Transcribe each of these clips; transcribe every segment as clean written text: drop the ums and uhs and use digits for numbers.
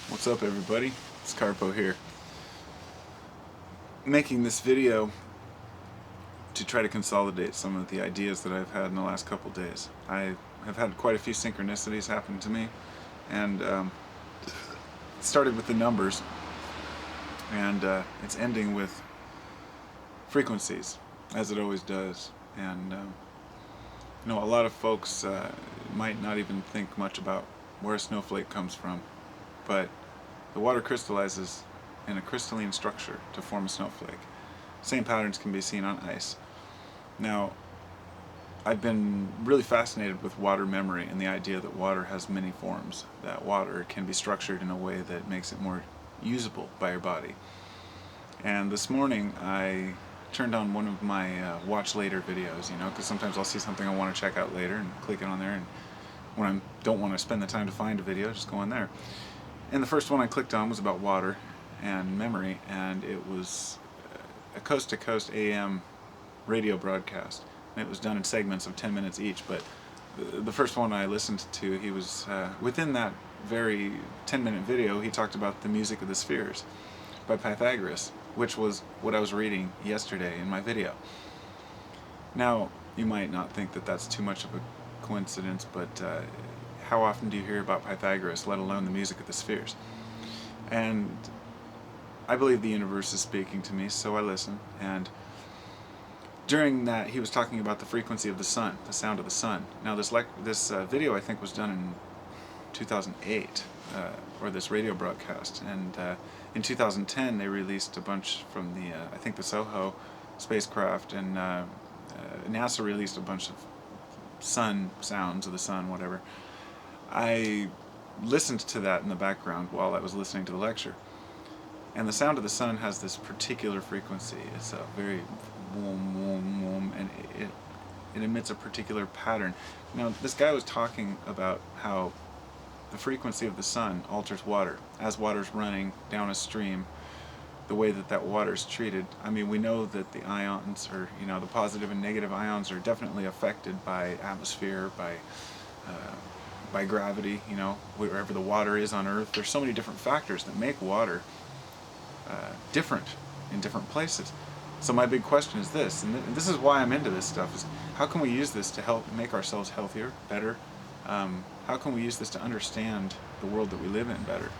What's up, everybody? It's Carpo here. Making this video to try to consolidate some of the ideas that I've had in the last couple days. I have had quite a few synchronicities happen to me, and it started with the numbers, and it's ending with frequencies, as it always does. And a lot of folks might not even think much about where a snowflake comes from, but the water crystallizes in a crystalline structure to form a snowflake. Same patterns can be seen on ice. Now, I've been really fascinated with water memory and the idea that water has many forms, that water can be structured in a way that makes it more usable by your body. And this morning I turned on one of my watch later videos, because sometimes I'll see something I want to check out later and click it on there, and when I don't want to spend the time to find a video, just go in there. And the first one I clicked on was about water and memory, and it was a coast-to-coast AM radio broadcast. And it was done in segments of 10 minutes each, but the first one I listened to, he was, within that very 10-minute video, he talked about the music of the spheres by Pythagoras, which was what I was reading yesterday in my video. Now, you might not think that that's too much of a coincidence, but how often do you hear about Pythagoras, let alone the music of the spheres? And I believe the universe is speaking to me, so I listen. And during that, he was talking about the frequency of the sun, the sound of the sun. Now, this video, I think, was done in 2008, or this radio broadcast. And in 2010, they released a bunch from the, I think, the Soho spacecraft, and NASA released a bunch of sun sounds of the sun, whatever. I listened to that in the background while I was listening to the lecture. And the sound of the sun has this particular frequency. It's a very boom, boom, boom, and it emits a particular pattern. Now, this guy was talking about how the frequency of the sun alters water. As water's running down a stream, the way that water is treated, I mean, we know that the ions, or the positive and negative ions, are definitely affected by atmosphere, by gravity, wherever the water is on Earth. There's so many different factors that make water different in different places. So my big question is this, and this is why I'm into this stuff, is how can we use this to help make ourselves healthier, better? How can we use this to understand the world that we live in better?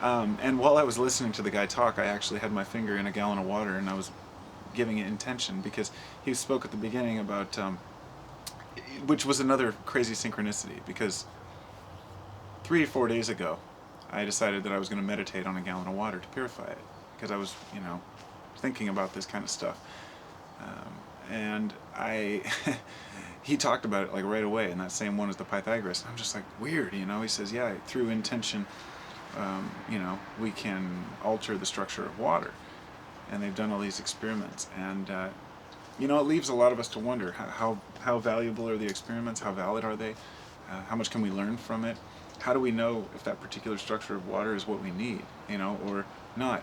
And while I was listening to the guy talk, I actually had my finger in a gallon of water, and I was giving it intention, because he spoke at the beginning about, which was another crazy synchronicity, because 3 or 4 days ago, I decided that I was going to meditate on a gallon of water to purify it, because I was, thinking about this kind of stuff. And he talked about it like right away, and that same one as the Pythagoras. And I'm just like, weird, He says, yeah, through intention, we can alter the structure of water. And they've done all these experiments, and it leaves a lot of us to wonder, how valuable are the experiments? How valid are they? How much can we learn from it? How do we know if that particular structure of water is what we need, or not?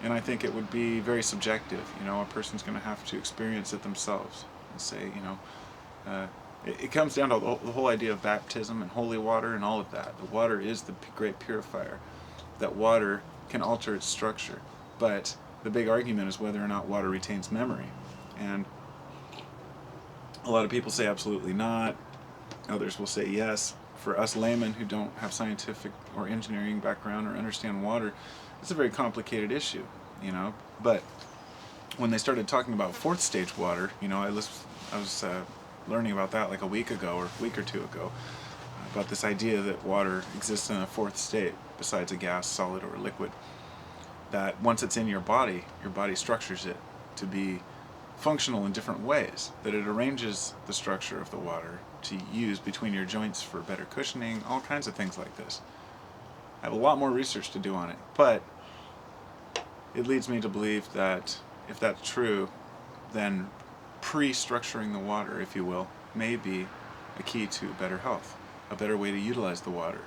And I think it would be very subjective. A person's going to have to experience it themselves and say, it comes down to the whole idea of baptism and holy water and all of that. The water is the great purifier. That water can alter its structure. But the big argument is whether or not water retains memory. And a lot of people say absolutely not. Others will say yes. For us laymen who don't have scientific or engineering background or understand water, it's a very complicated issue, But when they started talking about fourth stage water, I was learning about that like a week ago or a week or two ago, about this idea that water exists in a fourth state besides a gas, solid, or liquid. That once it's in your body structures it to be functional in different ways, that it arranges the structure of the water to use between your joints for better cushioning, all kinds of things like this. I have a lot more research to do on it, but it leads me to believe that if that's true, then pre-structuring the water, if you will, may be a key to better health, a better way to utilize the water.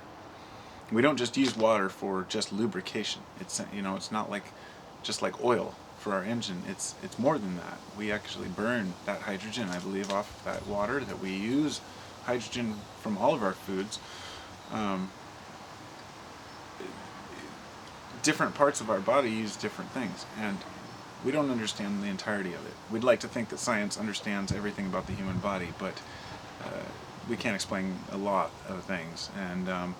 We don't just use water for just lubrication. It's it's not like just like oil for our engine. It's more than that. We actually burn that hydrogen, I believe, off that water, that we use hydrogen from all of our foods. different parts of our body use different things, and we don't understand the entirety of it. We'd like to think that science understands everything about the human body, but we can't explain a lot of things, and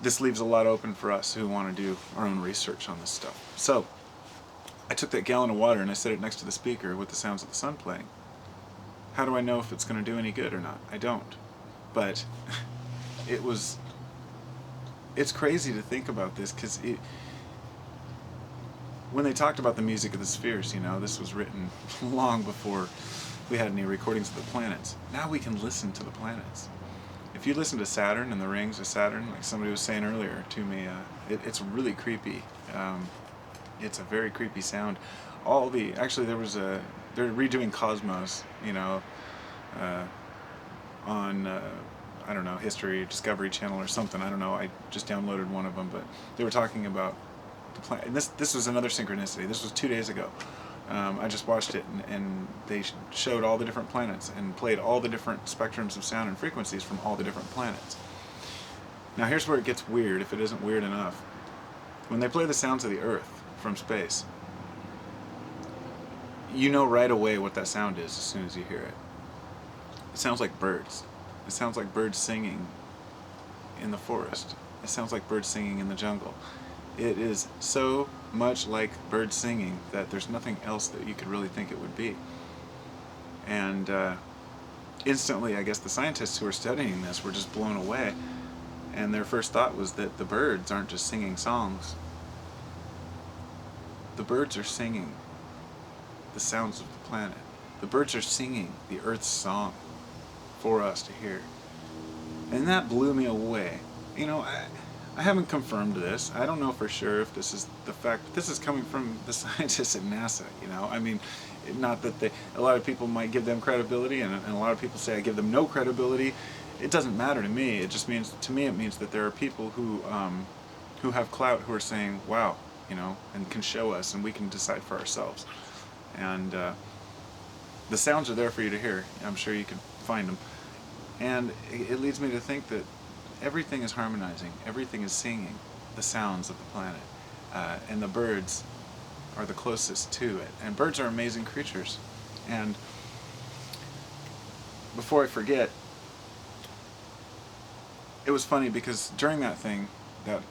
this leaves a lot open for us who want to do our own research on this stuff. So I took that gallon of water and I set it next to the speaker with the sounds of the sun playing. How do I know if it's going to do any good or not? I don't. But it's crazy to think about this, because when they talked about the music of the spheres, this was written long before we had any recordings of the planets. Now we can listen to the planets. If you listen to Saturn and the rings of Saturn, like somebody was saying earlier to me, it's really creepy. It's a very creepy sound. Actually, they're redoing Cosmos, on I don't know, History Discovery Channel or something. I don't know. I just downloaded one of them, but they were talking about the planet. And this was another synchronicity. This was 2 days ago. I just watched it, and they showed all the different planets and played all the different spectrums of sound and frequencies from all the different planets. Now here's where it gets weird, if it isn't weird enough. When they play the sounds of the Earth from space, you know right away what that sound is as soon as you hear it. It sounds like birds. It sounds like birds singing in the forest. It sounds like birds singing in the jungle. It is so much like birds singing that there's nothing else that you could really think it would be. And instantly, I guess the scientists who are studying this were just blown away, and their first thought was that the birds aren't just singing songs. The birds are singing the sounds of the planet. The birds are singing the Earth's song for us to hear. And that blew me away. I haven't confirmed this. I don't know for sure if this is the fact, but this is coming from the scientists at NASA, I mean, not that a lot of people might give them credibility, and a lot of people say I give them no credibility. It doesn't matter to me. It just means, to me, it means that there are people who have clout, who are saying, wow, and can show us, and we can decide for ourselves. And the sounds are there for you to hear. I'm sure you can find them. And it leads me to think that everything is harmonizing. Everything is singing the sounds of the planet. And the birds are the closest to it. And birds are amazing creatures. And before I forget, it was funny because during that thing, that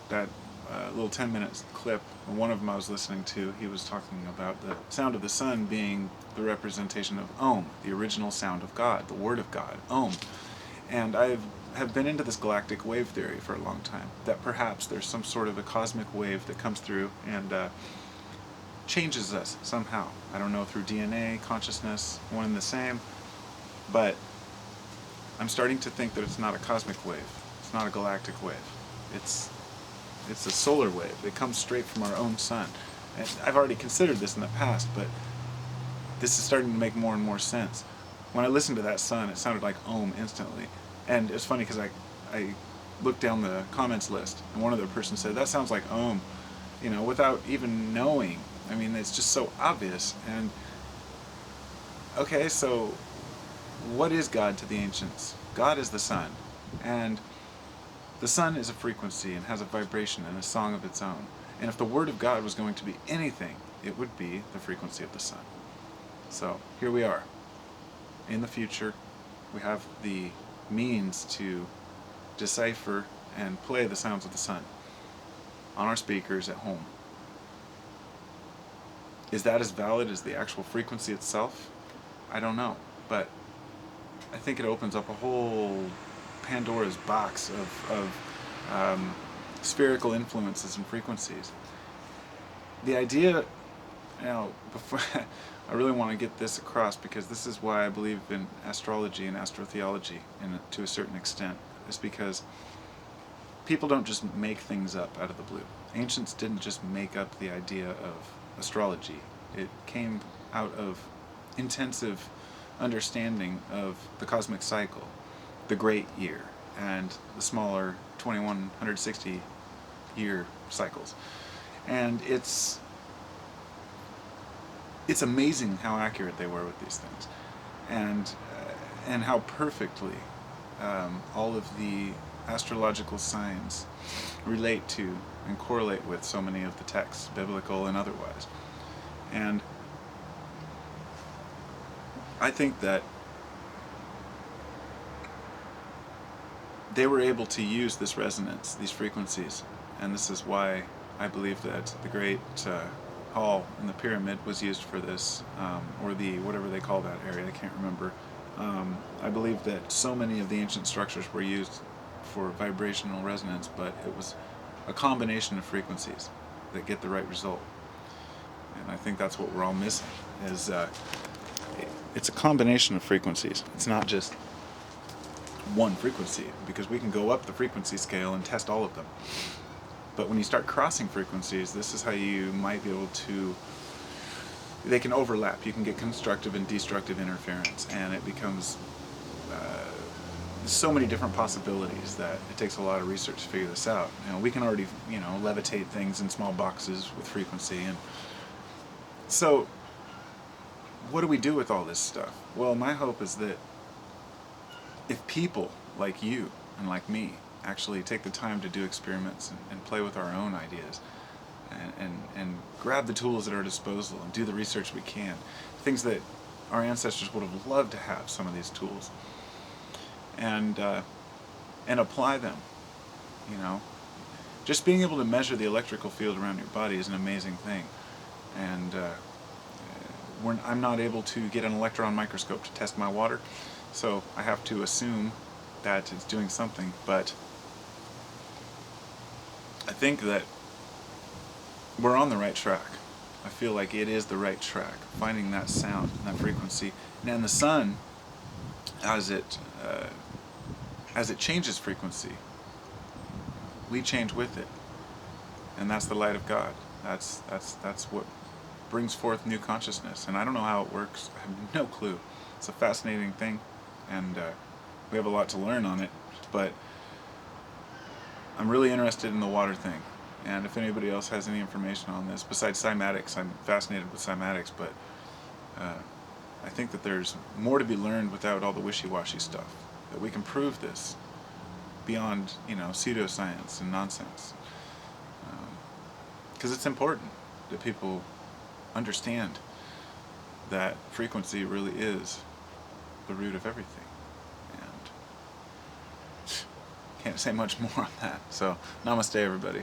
little 10-minute clip, one of them I was listening to, he was talking about the sound of the sun being the representation of Om, the original sound of God, the Word of God, Om. And I have been into this galactic wave theory for a long time, that perhaps there's some sort of a cosmic wave that comes through and changes us somehow. I don't know, through DNA, consciousness, one and the same, but I'm starting to think that it's not a cosmic wave. It's not a galactic wave. It's a solar wave. It comes straight from our own sun. And I've already considered this in the past, but this is starting to make more and more sense. When I listened to that sun, it sounded like Om instantly. And it's funny because I looked down the comments list, and one other person said, that sounds like Om, without even knowing. I mean, it's just so obvious. And okay, so what is God to the ancients? God is the sun. And the sun is a frequency and has a vibration and a song of its own. And if the Word of God was going to be anything, it would be the frequency of the sun. So here we are. In the future, we have the means to decipher and play the sounds of the sun on our speakers at home. Is that as valid as the actual frequency itself? I don't know, but I think it opens up a whole Pandora's box of spherical influences and frequencies. The idea, before I really want to get this across, because this is why I believe in astrology and astrotheology, to a certain extent, is because people don't just make things up out of the blue. Ancients didn't just make up the idea of astrology. It came out of intensive understanding of the cosmic cycle, the great year, and the smaller 2160 year cycles. And it's amazing how accurate they were with these things, and how perfectly all of the astrological signs relate to and correlate with so many of the texts, biblical and otherwise. And I think that they were able to use this resonance, these frequencies, and this is why I believe that the great hall in the pyramid was used for this, or the whatever they call that area, I can't remember. I believe that so many of the ancient structures were used for vibrational resonance, but it was a combination of frequencies that get the right result. And I think that's what we're all missing, is it's a combination of frequencies. It's not just one frequency, because we can go up the frequency scale and test all of them. But when you start crossing frequencies, this is how you might be able to, they can overlap. You can get constructive and destructive interference, and it becomes so many different possibilities that it takes a lot of research to figure this out. We can already, levitate things in small boxes with frequency, and so what do we do with all this stuff? Well, my hope is that if people like you and like me actually take the time to do experiments and play with our own ideas and grab the tools at our disposal and do the research we can, things that our ancestors would have loved to have, some of these tools, and apply them. Just being able to measure the electrical field around your body is an amazing thing, and I'm not able to get an electron microscope to test my water, so I have to assume that it's doing something. But I think that we're on the right track. I feel like it is the right track, finding that sound, that frequency. And the sun, as it changes frequency, we change with it, and that's the light of God. That's what brings forth new consciousness. And I don't know how it works. I have no clue. It's a fascinating thing, and we have a lot to learn on it. But I'm really interested in the water thing. And if anybody else has any information on this, besides cymatics, I'm fascinated with cymatics, but I think that there's more to be learned without all the wishy-washy stuff, that we can prove this beyond, pseudoscience and nonsense. Because it's important that people understand that frequency really is the root of everything. And can't say much more on that. So, namaste, everybody.